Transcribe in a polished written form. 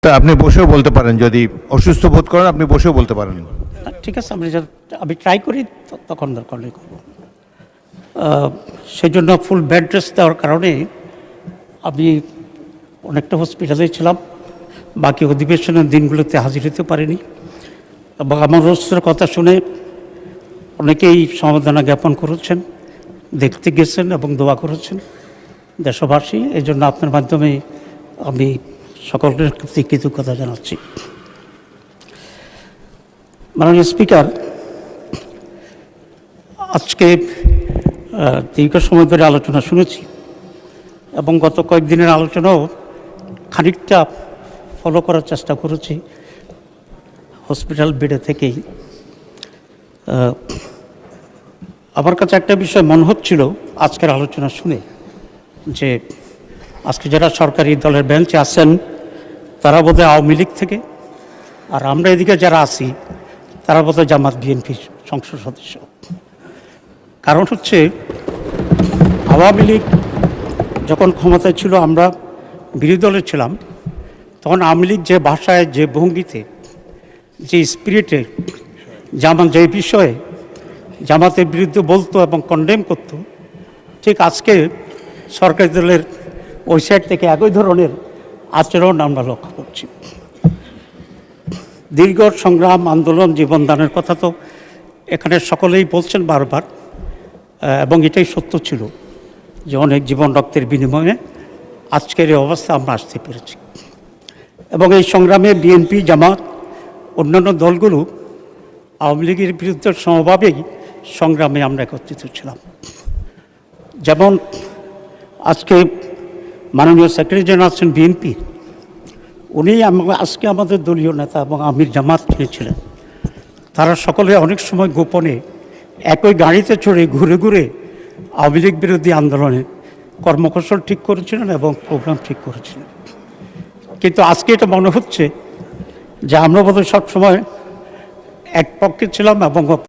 তা আপনি বসেও বলতে পারেন, যদি অসুস্থ বোধ করেন আপনি বসেও বলতে পারেন। ঠিক আছে, আমি ট্রাই করি, তখন দরকার নেই করবো। সেই জন্য ফুল বেড রেস্ট দেওয়ার কারণে আমি অনেকটা হসপিটালে ছিলাম, বাকি অধিবেশনের দিনগুলোতে হাজির হতে পারিনি। এবং আমার অসুস্থের কথা শুনে অনেকেই সমবেদনা জ্ঞাপন করেছেন, দেখতে গেছেন এবং দোয়া করেছেন দেশবাসী। এই জন্য আপনার মাধ্যমে আমি সকলের প্রতি কৃতজ্ঞতা জানাচ্ছি। মাননীয় স্পিকার, আজকে দীর্ঘ সময় ধরে আলোচনা শুনেছি এবং গত কয়েকদিনের আলোচনাও খানিকটা ফলো করার চেষ্টা করেছি হসপিটাল বেডে থেকেই। আমার কাছে একটা বিষয় মনে হচ্ছিল আজকের আলোচনা শুনে, যে আজকে যারা সরকারি দলের বেঞ্চে আছেন তারা বোধহয় আওয়ামী লীগ থেকে, আর আমরা এদিকে যারা আছি তারা বোধহয় জামাত বিএনপির সংসদ সদস্য। কারণ হচ্ছে, আওয়ামী লীগ যখন ক্ষমতায় ছিল, আমরা বিরোধী দলে ছিলাম, তখন আওয়ামী লীগ যে ভাষায়, যে ভঙ্গিতে, যে স্পিরিটে যে বিষয়ে জামাতের বিরুদ্ধে বলতো এবং কন্ডেম করতো, ঠিক আজকে সরকারি দলের ওই সাইড থেকে একই ধরনের আচরণ আমরা লক্ষ্য করছি। দীর্ঘ সংগ্রাম, আন্দোলন, জীবনদানের কথা তো এখানে সকলেই বলছেন বারবার, এবং এটাই সত্য ছিল যে অনেক জীবন রক্তের বিনিময়ে আজকের এই অবস্থা আমরা আসতে পেরেছি। এবং এই সংগ্রামে বিএনপি, জামাত, অন্যান্য দলগুলো আওয়ামী লীগের বিরুদ্ধে সমভাবেই সংগ্রামে আমরা একত্রিত ছিলাম। যেমন আজকে মাননীয় সেক্রেটারি জেনারেল আছেন বিএনপি, উনি আজকে আমাদের দলীয় নেতা এবং আমির জামাত ছিলেন। তারা সকলে অনেক সময় গোপনে একই গাড়িতে চড়ে ঘুরে ঘুরে আওয়ামী লীগ বিরোধী আন্দোলনে কর্মকৌশল ঠিক করেছিলেন এবং প্রোগ্রাম ঠিক করেছিলেন। কিন্তু আজকে এটা মনে হচ্ছে যে আমরা বোধহয় সবসময় এক পক্ষে ছিলাম এবং